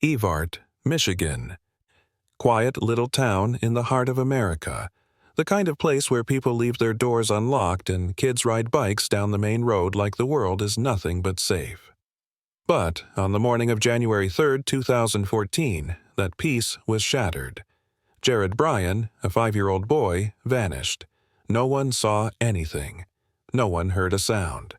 Evart, Michigan. Quiet little town in the heart of America. The kind of place where people leave their doors unlocked and kids ride bikes down the main road like the world is nothing but safe. But on the morning of January 3, 2014, that peace was shattered. Jared Bryan, a 5-year-old boy, vanished. No one saw anything. No one heard a sound.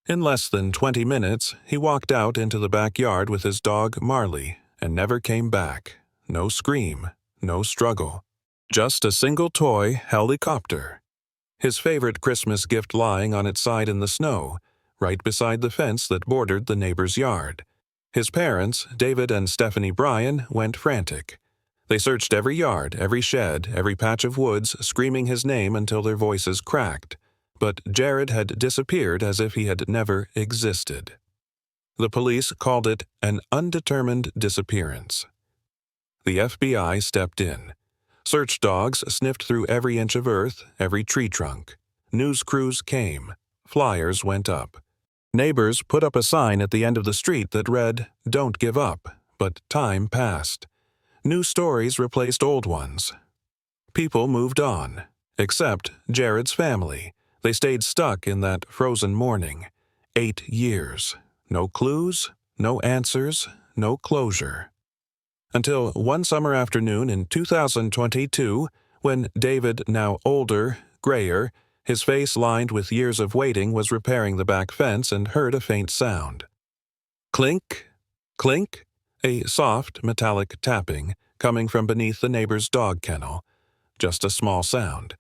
In less than 20 minutes, he walked out into the backyard with his dog Marley and never came back. No scream, no struggle. Just a single toy helicopter. His favorite Christmas gift lying on its side in the snow, right beside the fence that bordered the neighbor's yard. His parents, David and Stephanie Bryan, went frantic. They searched every yard, every shed, every patch of woods, screaming his name until their voices cracked. But Jared had disappeared as if he had never existed. The police called it an undetermined disappearance. The FBI stepped in. Search dogs sniffed through every inch of earth, every tree trunk. News crews came. Flyers went up. Neighbors put up a sign at the end of the street that read, "Don't give up," but time passed. New stories replaced old ones. People moved on, except Jared's family. They stayed stuck in that frozen morning. 8 years. No clues, no answers, no closure. Until one summer afternoon in 2022, when David, now older, grayer, his face lined with years of waiting, was repairing the back fence and heard a faint sound. Clink, clink, a soft, metallic tapping coming from beneath the neighbor's dog kennel. Just a small sound.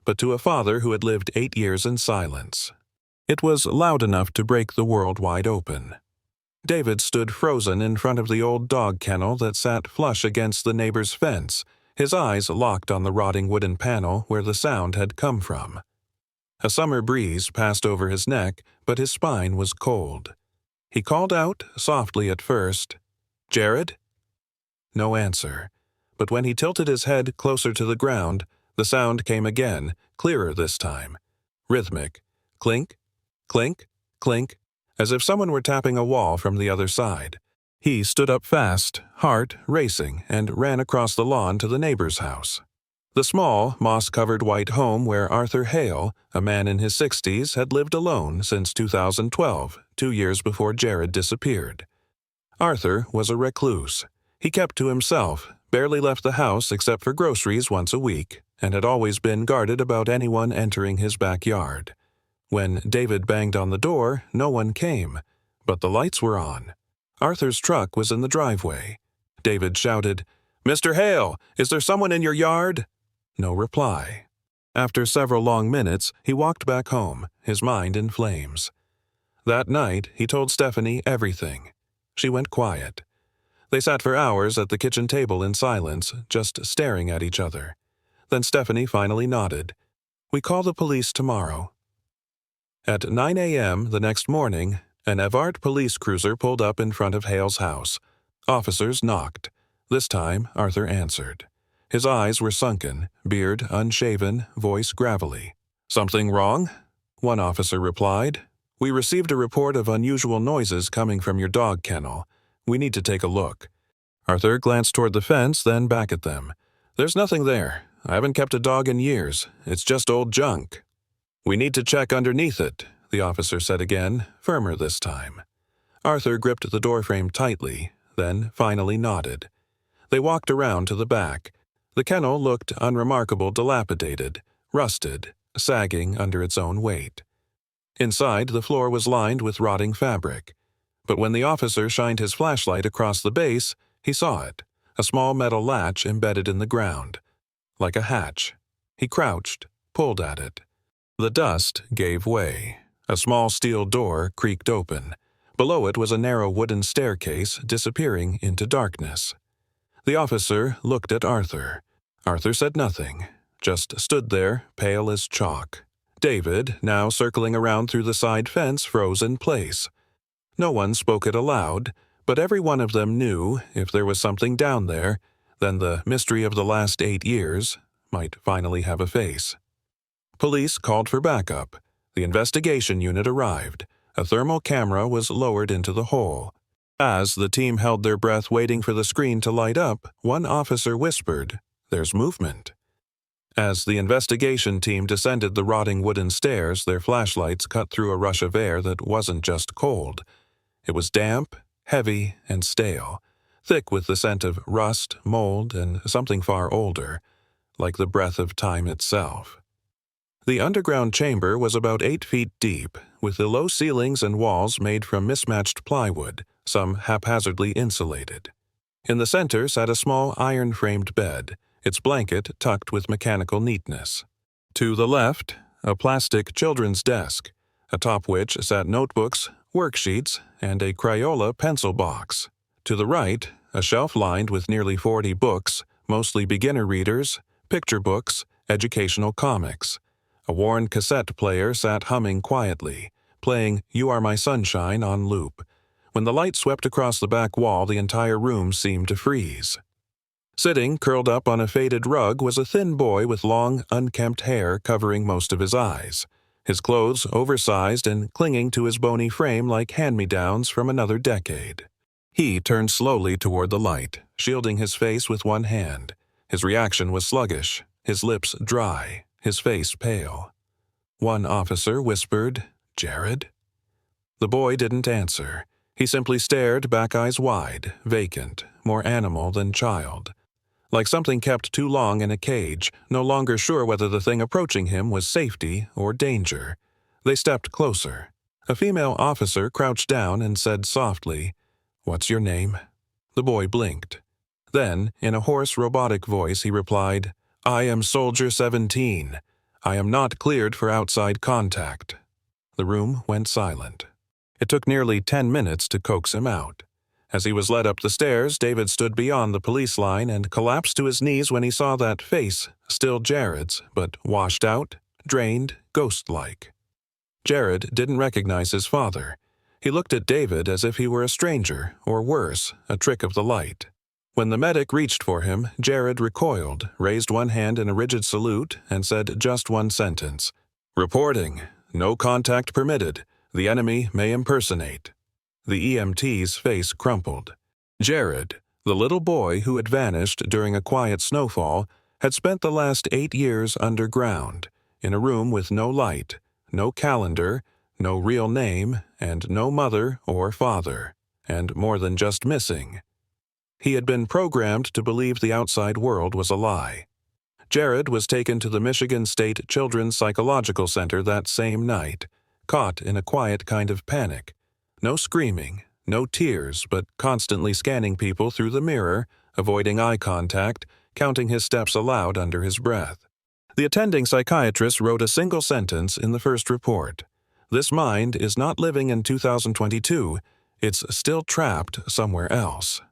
But to a father who had lived 8 years in silence, it was loud enough to break the world wide open. David stood frozen in front of the old dog kennel that sat flush against the neighbor's fence, his eyes locked on the rotting wooden panel where the sound had come from. A summer breeze passed over his neck, but his spine was cold. He called out, softly at first, "Jared?" No answer, but when he tilted his head closer to the ground, the sound came again, clearer this time. Rhythmic. Clink, clink, clink, as if someone were tapping a wall from the other side. He stood up fast, heart racing, and ran across the lawn to the neighbor's house. The small, moss-covered white home where Arthur Hale, a man in his 60s, had lived alone since 2012, 2 years before Jared disappeared. Arthur was a recluse. He kept to himself, barely left the house except for groceries once a week, and had always been guarded about anyone entering his backyard. When David banged on the door, no one came, but the lights were on. Arthur's truck was in the driveway. David shouted, "Mr. Hale, is there someone in your yard?" No reply. After several long minutes, he walked back home, his mind in flames. That night, he told Stephanie everything. She went quiet. They sat for hours at the kitchen table in silence, just staring at each other. Then Stephanie finally nodded. "We call the police tomorrow." At 9 a.m. the next morning, an Evart police cruiser pulled up in front of Hale's house. Officers knocked. This time, Arthur answered. His eyes were sunken, beard unshaven, voice gravelly. "Something wrong?" One officer replied. "We received a report of unusual noises coming from your dog kennel. We need to take a look." Arthur glanced toward the fence, then back at them. "There's nothing there. I haven't kept a dog in years. It's just old junk." "We need to check underneath it," the officer said again, firmer this time. Arthur gripped the doorframe tightly, then finally nodded. They walked around to the back. The kennel looked unremarkable, dilapidated, rusted, sagging under its own weight. Inside, the floor was lined with rotting fabric. But when the officer shined his flashlight across the base, he saw it, a small metal latch embedded in the ground. Like a hatch. He crouched, pulled at it. The dust gave way. A small steel door creaked open. Below it was a narrow wooden staircase disappearing into darkness. The officer looked at Arthur. Arthur said nothing, just stood there, pale as chalk. David, now circling around through the side fence, froze in place. No one spoke it aloud, but every one of them knew if there was something down there, then the mystery of the last 8 years might finally have a face. Police called for backup. The investigation unit arrived. A thermal camera was lowered into the hole. As the team held their breath waiting for the screen to light up, one officer whispered, "There's movement." As the investigation team descended the rotting wooden stairs, their flashlights cut through a rush of air that wasn't just cold. It was damp, heavy, and stale, thick with the scent of rust, mold, and something far older, like the breath of time itself. The underground chamber was about 8 feet deep, with the low ceilings and walls made from mismatched plywood, some haphazardly insulated. In the center sat a small iron-framed bed, its blanket tucked with mechanical neatness. To the left, a plastic children's desk, atop which sat notebooks, worksheets, and a Crayola pencil box. To the right, a shelf lined with nearly 40 books, mostly beginner readers, picture books, educational comics. A worn cassette player sat humming quietly, playing "You Are My Sunshine" on loop. When the light swept across the back wall, the entire room seemed to freeze. Sitting, curled up on a faded rug, was a thin boy with long, unkempt hair covering most of his eyes, his clothes oversized and clinging to his bony frame like hand-me-downs from another decade. He turned slowly toward the light, shielding his face with one hand. His reaction was sluggish, his lips dry, his face pale. One officer whispered, "Jared?" The boy didn't answer. He simply stared, back eyes wide, vacant, more animal than child. Like something kept too long in a cage, no longer sure whether the thing approaching him was safety or danger. They stepped closer. A female officer crouched down and said softly, "What's your name?" The boy blinked. Then, in a hoarse, robotic voice, he replied, "I am Soldier 17. I am not cleared for outside contact." The room went silent. It took nearly 10 minutes to coax him out. As he was led up the stairs, David stood beyond the police line and collapsed to his knees when he saw that face, still Jared's, but washed out, drained, ghost-like. Jared didn't recognize his father. He looked at David as if he were a stranger, or worse, a trick of the light. When the medic reached for him, Jared recoiled, raised one hand in a rigid salute, and said just one sentence, "Reporting. No contact permitted. The enemy may impersonate." The EMT's face crumpled. Jared, the little boy who had vanished during a quiet snowfall, had spent the last 8 years underground, in a room with no light, no calendar, no real name, and no mother or father, and more than just missing. He had been programmed to believe the outside world was a lie. Jared was taken to the Michigan State Children's Psychological Center that same night, caught in a quiet kind of panic. No screaming, no tears, but constantly scanning people through the mirror, avoiding eye contact, counting his steps aloud under his breath. The attending psychiatrist wrote a single sentence in the first report. "This mind is not living in 2022, it's still trapped somewhere else."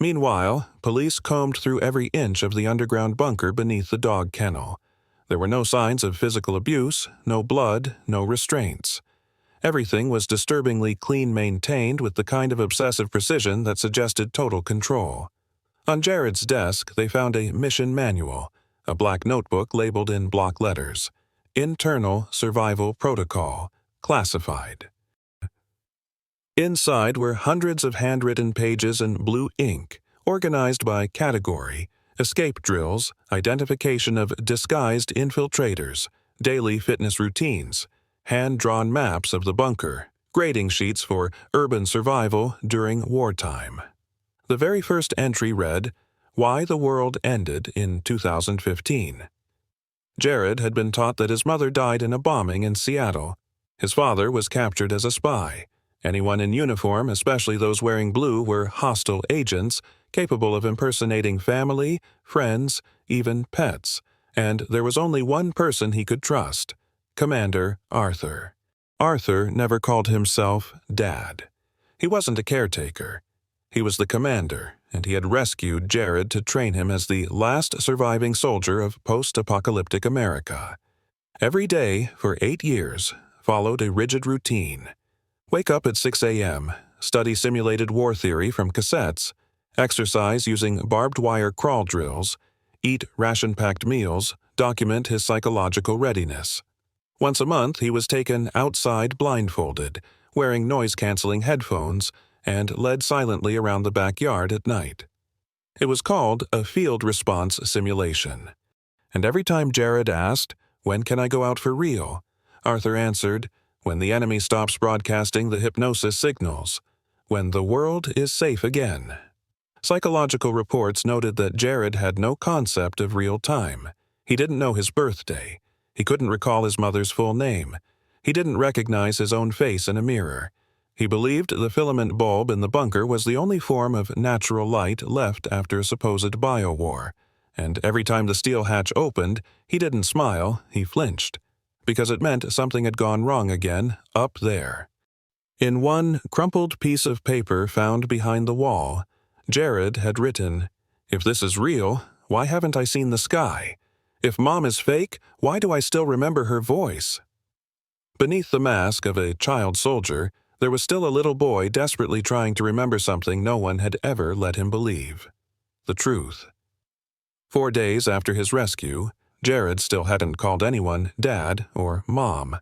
Meanwhile, police combed through every inch of the underground bunker beneath the dog kennel. There were no signs of physical abuse, no blood, no restraints. Everything was disturbingly clean maintained with the kind of obsessive precision that suggested total control. On Jared's desk, they found a mission manual, a black notebook labeled in block letters, "Internal Survival Protocol, Classified." Inside were hundreds of handwritten pages in blue ink, organized by category, escape drills, identification of disguised infiltrators, daily fitness routines, hand-drawn maps of the bunker, grading sheets for urban survival during wartime. The very first entry read, "Why the World Ended in 2015. Jared had been taught that his mother died in a bombing in Seattle. His father was captured as a spy. Anyone in uniform, especially those wearing blue, were hostile agents, capable of impersonating family, friends, even pets, and there was only one person he could trust: Commander Arthur. Arthur never called himself Dad. He wasn't a caretaker. He was the commander, and he had rescued Jared to train him as the last surviving soldier of post-apocalyptic America. Every day, for 8 years, followed a rigid routine. Wake up at 6 a.m., study simulated war theory from cassettes, exercise using barbed wire crawl drills, eat ration-packed meals, document his psychological readiness. Once a month, he was taken outside blindfolded, wearing noise-canceling headphones, and led silently around the backyard at night. It was called a field response simulation. And every time Jared asked, "When can I go out for real?" Arthur answered, "When the enemy stops broadcasting the hypnosis signals. When the world is safe again." Psychological reports noted that Jared had no concept of real time. He didn't know his birthday. He couldn't recall his mother's full name. He didn't recognize his own face in a mirror. He believed the filament bulb in the bunker was the only form of natural light left after a supposed biowar. And every time the steel hatch opened, he didn't smile, he flinched, because it meant something had gone wrong again, up there. In one crumpled piece of paper found behind the wall, Jared had written, "If this is real, why haven't I seen the sky? If Mom is fake, why do I still remember her voice?" Beneath the mask of a child soldier, there was still a little boy desperately trying to remember something no one had ever let him believe: the truth. 4 days after his rescue, Jared still hadn't called anyone Dad or Mom.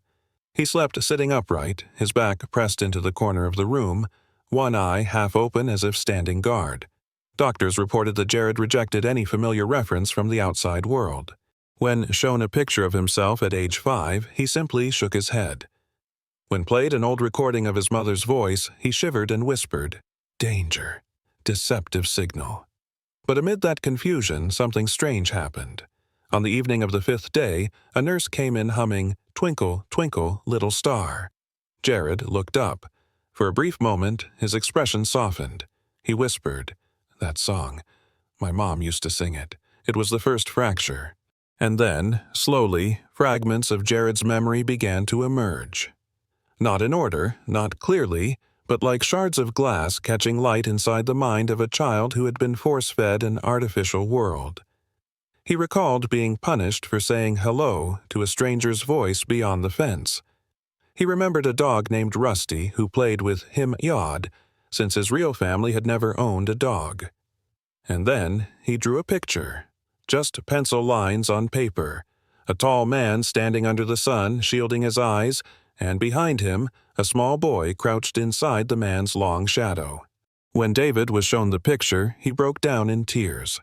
He slept sitting upright, his back pressed into the corner of the room, one eye half open as if standing guard. Doctors reported that Jared rejected any familiar reference from the outside world. When shown a picture of himself at age 5, he simply shook his head. When played an old recording of his mother's voice, he shivered and whispered, "Danger. Deceptive signal." But amid that confusion, something strange happened. On the evening of the 5th day, a nurse came in humming, "Twinkle, twinkle, little star." Jared looked up. For a brief moment, his expression softened. He whispered, "That song. My mom used to sing it. It was the first fracture." And then, slowly, fragments of Jared's memory began to emerge. Not in order, not clearly, but like shards of glass catching light inside the mind of a child who had been force-fed an artificial world. He recalled being punished for saying hello to a stranger's voice beyond the fence. He remembered a dog named Rusty who played with him Yod, since his real family had never owned a dog. And then he drew a picture, just pencil lines on paper, a tall man standing under the sun, shielding his eyes, and behind him, a small boy crouched inside the man's long shadow. When David was shown the picture, he broke down in tears.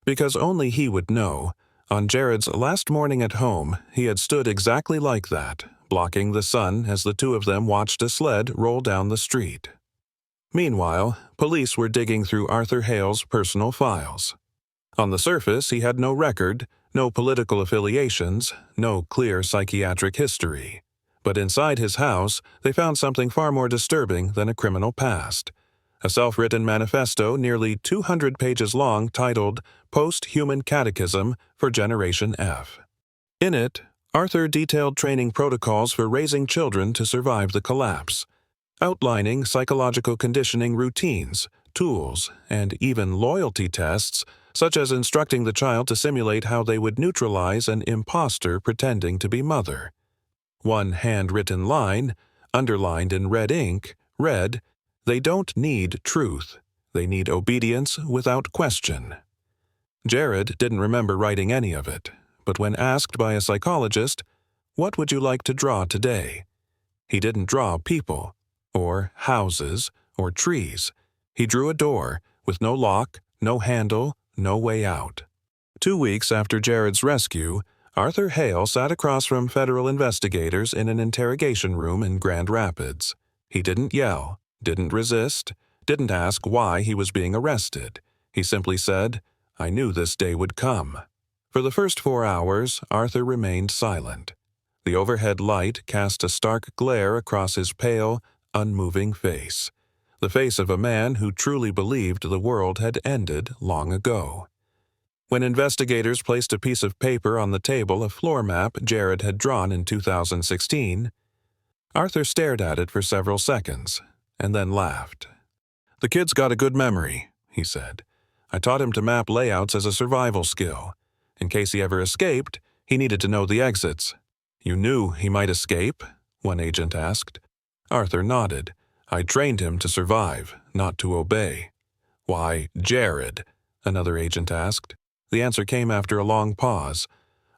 Because only he would know, on Jared's last morning at home, he had stood exactly like that, blocking the sun as the two of them watched a sled roll down the street. Meanwhile, police were digging through Arthur Hale's personal files. On the surface, he had no record, no political affiliations, no clear psychiatric history. But inside his house, they found something far more disturbing than a criminal past. A self-written manifesto nearly 200 pages long titled Post-Human Catechism for Generation F. In it, Arthur detailed training protocols for raising children to survive the collapse, outlining psychological conditioning routines, tools, and even loyalty tests, such as instructing the child to simulate how they would neutralize an imposter pretending to be mother. One handwritten line, underlined in red ink, read, "They don't need truth. They need obedience without question." Jared didn't remember writing any of it, but when asked by a psychologist, "What would you like to draw today?" he didn't draw people, or houses, or trees. He drew a door, with no lock, no handle, no way out. 2 weeks after Jared's rescue, Arthur Hale sat across from federal investigators in an interrogation room in Grand Rapids. He didn't yell, didn't resist, didn't ask why he was being arrested. He simply said, "I knew this day would come." For the first 4 hours, Arthur remained silent. The overhead light cast a stark glare across his pale, unmoving face. The face of a man who truly believed the world had ended long ago. When investigators placed a piece of paper on the table, a floor map Jared had drawn in 2016, Arthur stared at it for several seconds, and then laughed. "The kid's got a good memory," he said. "I taught him to map layouts as a survival skill. In case he ever escaped, he needed to know the exits." "You knew he might escape?" one agent asked. Arthur nodded. "I trained him to survive, not to obey." "Why, Jared?" another agent asked. The answer came after a long pause.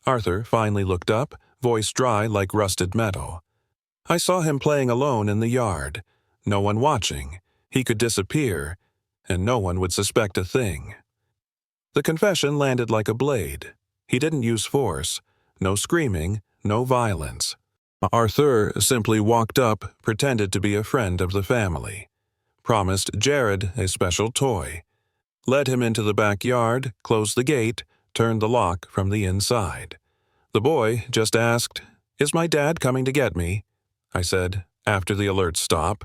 Arthur finally looked up, voice dry like rusted metal. "I saw him playing alone in the yard. No one watching. He could disappear, and no one would suspect a thing. The confession landed like a blade. He didn't use force. No screaming, no violence. Arthur simply walked up, pretended to be a friend of the family, promised Jared a special toy, led him into the backyard, closed the gate, turned the lock from the inside. The boy just asked, "Is my dad coming to get me?" I said, after the alert stop.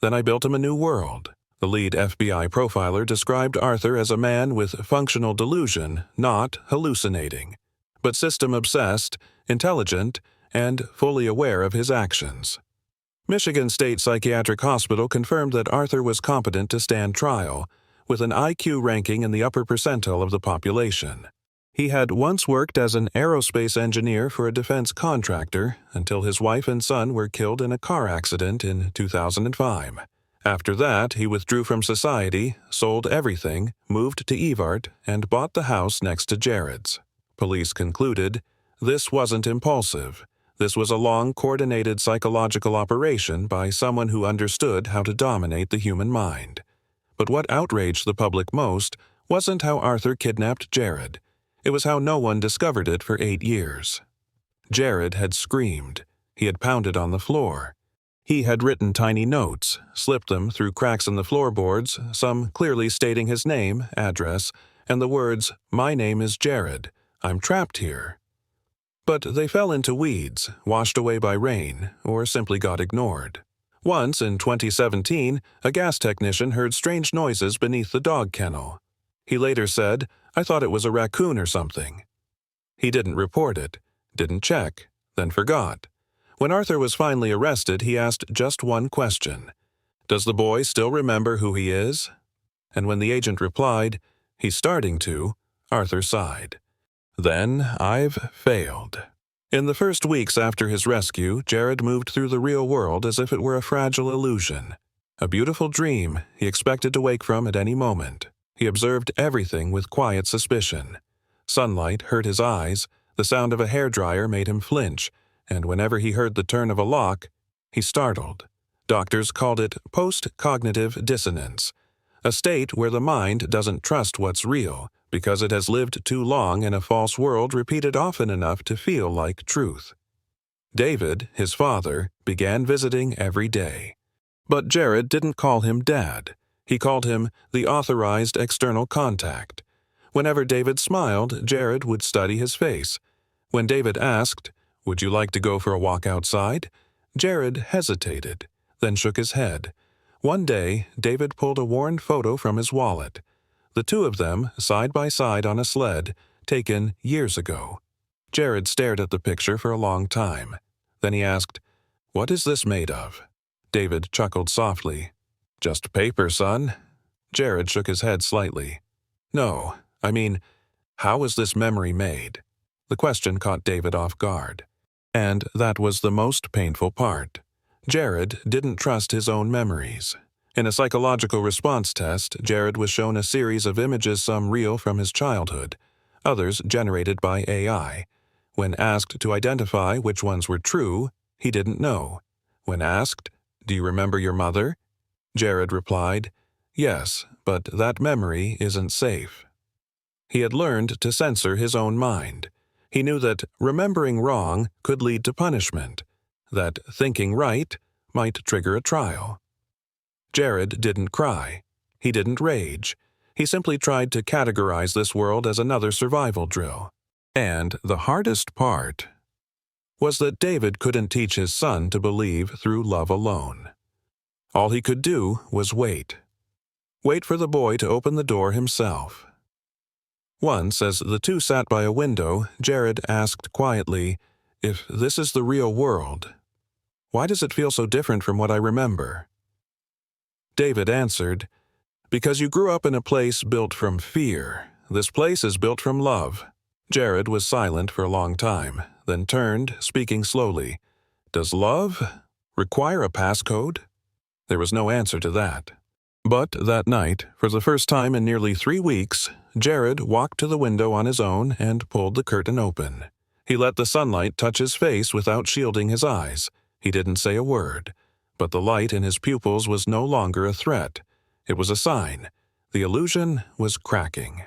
Then I built him a new world. The lead FBI profiler described Arthur as a man with functional delusion, not hallucinating, but system-obsessed, intelligent, and fully aware of his actions. Michigan State Psychiatric Hospital confirmed that Arthur was competent to stand trial, with an IQ ranking in the upper percentile of the population. He had once worked as an aerospace engineer for a defense contractor until his wife and son were killed in a car accident in 2005. After that, he withdrew from society, sold everything, moved to Evart, and bought the house next to Jared's. Police concluded, this wasn't impulsive. This was a long, coordinated psychological operation by someone who understood how to dominate the human mind. But what outraged the public most wasn't how Arthur kidnapped Jared. It was how no one discovered it for 8 years. Jared had screamed. He had pounded on the floor. He had written tiny notes, slipped them through cracks in the floorboards, some clearly stating his name, address, and the words, "My name is Jared. I'm trapped here." But they fell into weeds, washed away by rain, or simply got ignored. Once, in 2017, a gas technician heard strange noises beneath the dog kennel. He later said, "I thought it was a raccoon or something." He didn't report it, didn't check, then forgot. When Arthur was finally arrested, he asked just one question. "Does the boy still remember who he is?" And when the agent replied, "He's starting to," Arthur sighed. Then I've failed. In the first weeks after his rescue, Jared moved through the real world as if it were a fragile illusion. A beautiful dream he expected to wake from at any moment. He observed everything with quiet suspicion. Sunlight hurt his eyes, the sound of a hairdryer made him flinch, and whenever he heard the turn of a lock, he startled. Doctors called it post-cognitive dissonance, a state where the mind doesn't trust what's real, because it has lived too long in a false world repeated often enough to feel like truth. David, his father, began visiting every day. But Jared didn't call him Dad. He called him the authorized external contact. Whenever David smiled, Jared would study his face. When David asked, "Would you like to go for a walk outside?" Jared hesitated, then shook his head. One day, David pulled a worn photo from his wallet. The two of them, side by side on a sled, taken years ago. Jared stared at the picture for a long time. Then he asked, "What is this made of?" David chuckled softly. "Just paper, son." Jared shook his head slightly. "No, I mean, how was this memory made?" The question caught David off guard. And that was the most painful part. Jared didn't trust his own memories. In a psychological response test, Jared was shown a series of images, some real from his childhood, others generated by AI. When asked to identify which ones were true, he didn't know. When asked, "Do you remember your mother?" Jared replied, "Yes, but that memory isn't safe." He had learned to censor his own mind. He knew that remembering wrong could lead to punishment, that thinking right might trigger a trial. Jared didn't cry. He didn't rage. He simply tried to categorize this world as another survival drill. And the hardest part was that David couldn't teach his son to believe through love alone. All he could do was wait. Wait for the boy to open the door himself. Once, as the two sat by a window, Jared asked quietly, "If this is the real world, why does it feel so different from what I remember?" David answered, "Because you grew up in a place built from fear. This place is built from love." Jared was silent for a long time, then turned, speaking slowly. "Does love require a passcode?" There was no answer to that. But that night, for the first time in nearly 3 weeks, Jared walked to the window on his own and pulled the curtain open. He let the sunlight touch his face without shielding his eyes. He didn't say a word. But the light in his pupils was no longer a threat. It was a sign. The illusion was cracking.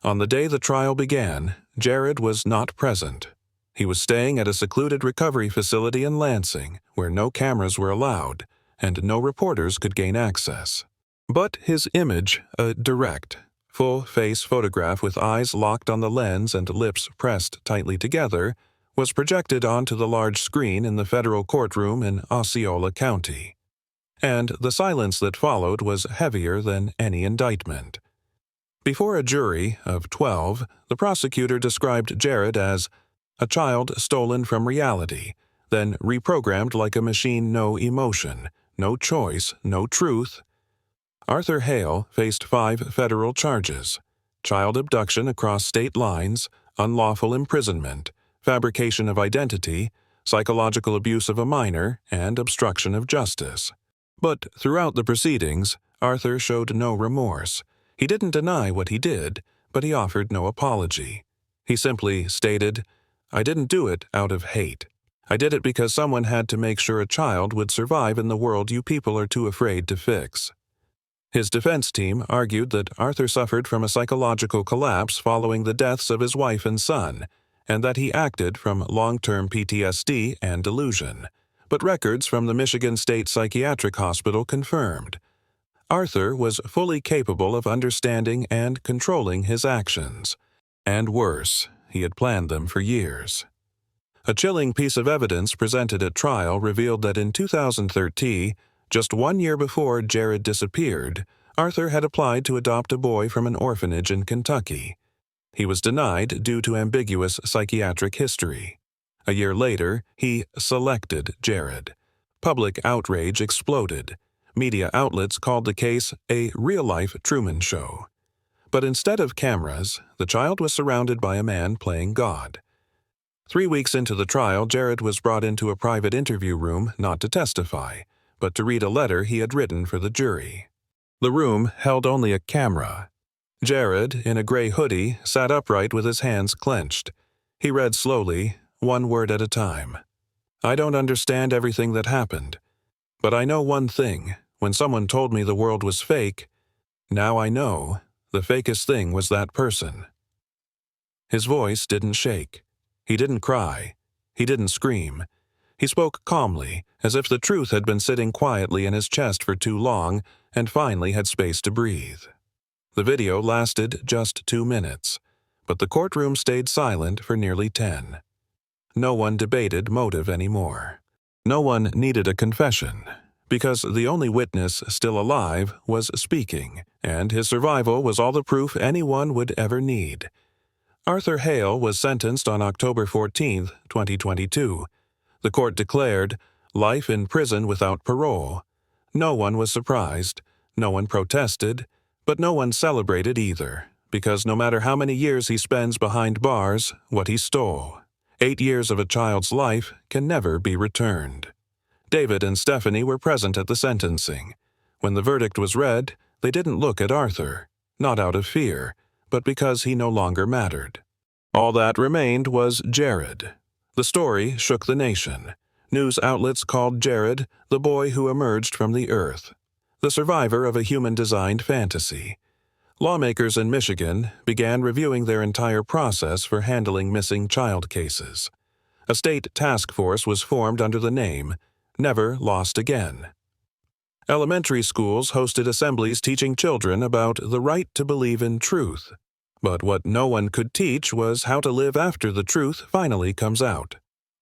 On the day the trial began, Jared was not present. He was staying at a secluded recovery facility in Lansing, where no cameras were allowed, and no reporters could gain access. But his image, a direct, full-face photograph with eyes locked on the lens and lips pressed tightly together, was projected onto the large screen in the federal courtroom in Osceola County. And the silence that followed was heavier than any indictment. Before a jury of 12, the prosecutor described Jared as a child stolen from reality, then reprogrammed like a machine, no emotion, no choice, no truth. Arthur Hale faced 5 federal charges: child abduction across state lines, unlawful imprisonment, fabrication of identity, psychological abuse of a minor, and obstruction of justice. But throughout the proceedings, Arthur showed no remorse. He didn't deny what he did, but he offered no apology. He simply stated, "I didn't do it out of hate. I did it because someone had to make sure a child would survive in the world you people are too afraid to fix." His defense team argued that Arthur suffered from a psychological collapse following the deaths of his wife and son, and that he acted from long-term PTSD and delusion. But records from the Michigan State Psychiatric Hospital confirmed Arthur was fully capable of understanding and controlling his actions. And worse, he had planned them for years. A chilling piece of evidence presented at trial revealed that in 2013, just 1 year before Jared disappeared, Arthur had applied to adopt a boy from an orphanage in Kentucky. He was denied due to ambiguous psychiatric history. A year later, he selected Jared. Public outrage exploded. Media outlets called the case a real-life Truman Show. But instead of cameras, the child was surrounded by a man playing God. 3 weeks into the trial, Jared was brought into a private interview room not to testify, but to read a letter he had written for the jury. The room held only a camera. Jared, in a gray hoodie, sat upright with his hands clenched. He read slowly, one word at a time. "I don't understand everything that happened, but I know one thing. When someone told me the world was fake, now I know the fakest thing was that person." His voice didn't shake. He didn't cry. He didn't scream. He spoke calmly, as if the truth had been sitting quietly in his chest for too long and finally had space to breathe. The video lasted just 2 minutes, but the courtroom stayed silent for nearly 10. No one debated motive anymore. No one needed a confession, because the only witness still alive was speaking, and his survival was all the proof anyone would ever need. Arthur Hale was sentenced on October 14, 2022. The court declared life in prison without parole. No one was surprised, no one protested, but no one celebrated either, because no matter how many years he spends behind bars, what he stole, 8 years of a child's life, can never be returned. David and Stephanie were present at the sentencing. When the verdict was read, they didn't look at Arthur, not out of fear, but because he no longer mattered. All that remained was Jared. The story shook the nation. News outlets called Jared the boy who emerged from the earth, the survivor of a human-designed fantasy. Lawmakers in Michigan began reviewing their entire process for handling missing child cases. A state task force was formed under the name Never Lost Again. Elementary schools hosted assemblies teaching children about the right to believe in truth. But what no one could teach was how to live after the truth finally comes out.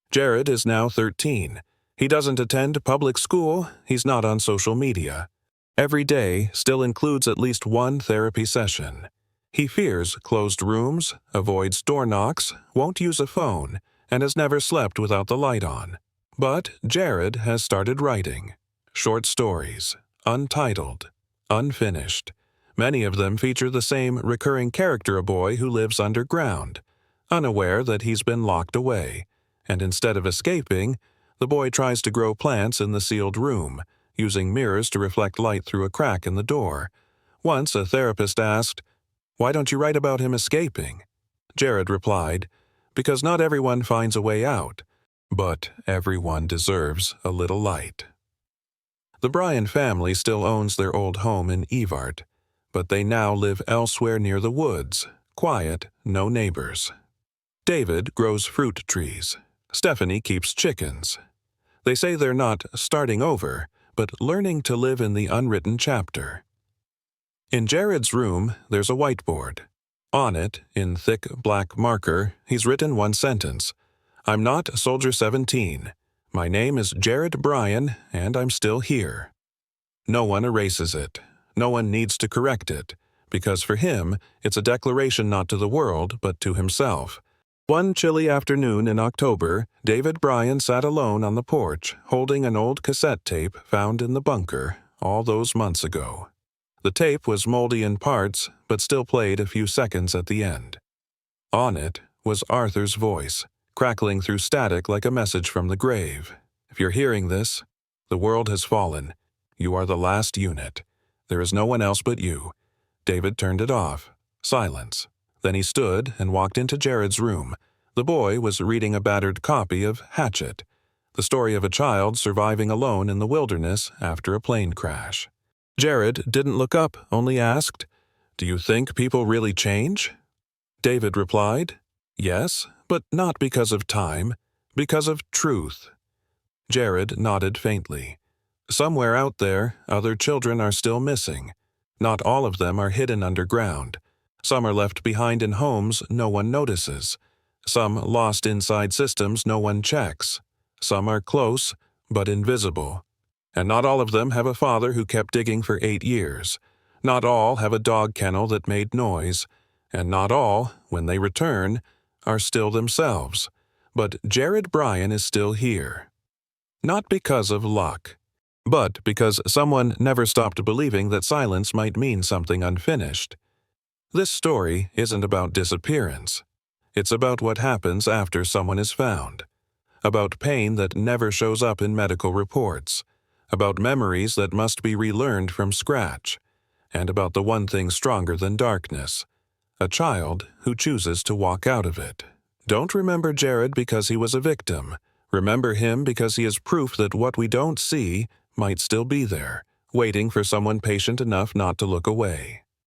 Jared is now 13. He doesn't attend public school, he's not on social media. Every day still includes at least one therapy session. He fears closed rooms, avoids door knocks, won't use a phone, and has never slept without the light on. But Jared has started writing. Short stories, untitled, unfinished. Many of them feature the same recurring character, a boy who lives underground, unaware that he's been locked away, and instead of escaping, the boy tries to grow plants in the sealed room, using mirrors to reflect light through a crack in the door. Once a therapist asked, "Why don't you write about him escaping?" Jared replied, "Because not everyone finds a way out, but everyone deserves a little light." The Bryan family still owns their old home in Evart, but they now live elsewhere near the woods, quiet, no neighbors. David grows fruit trees. Stephanie keeps chickens. They say they're not starting over, but learning to live in the unwritten chapter. In Jared's room, there's a whiteboard. On it, in thick black marker, he's written one sentence. "I'm not Soldier 17. My name is Jared Bryan, and I'm still here." No one erases it. No one needs to correct it, because for him, it's a declaration not to the world, but to himself. One chilly afternoon in October, David Bryan sat alone on the porch, holding an old cassette tape found in the bunker all those months ago. The tape was moldy in parts, but still played a few seconds at the end. On it was Arthur's voice, crackling through static like a message from the grave. "If you're hearing this, the world has fallen. You are the last unit. There is no one else but you." David turned it off. Silence. Then he stood and walked into Jared's room. The boy was reading a battered copy of Hatchet, the story of a child surviving alone in the wilderness after a plane crash. Jared didn't look up, only asked, "Do you think people really change?" David replied, "Yes, but not because of time, because of truth." Jared nodded faintly. Somewhere out there, other children are still missing. Not all of them are hidden underground. Some are left behind in homes no one notices. Some lost inside systems no one checks. Some are close, but invisible. And not all of them have a father who kept digging for 8 years. Not all have a dog kennel that made noise. And not all, when they return, are still themselves. But Jared Bryan is still here. Not because of luck, but because someone never stopped believing that silence might mean something unfinished. This story isn't about disappearance. It's about what happens after someone is found. About pain that never shows up in medical reports. About memories that must be relearned from scratch. And about the one thing stronger than darkness. A child who chooses to walk out of it. Don't remember Jared because he was a victim. Remember him because he is proof that what we don't see might still be there, waiting for someone patient enough not to look away.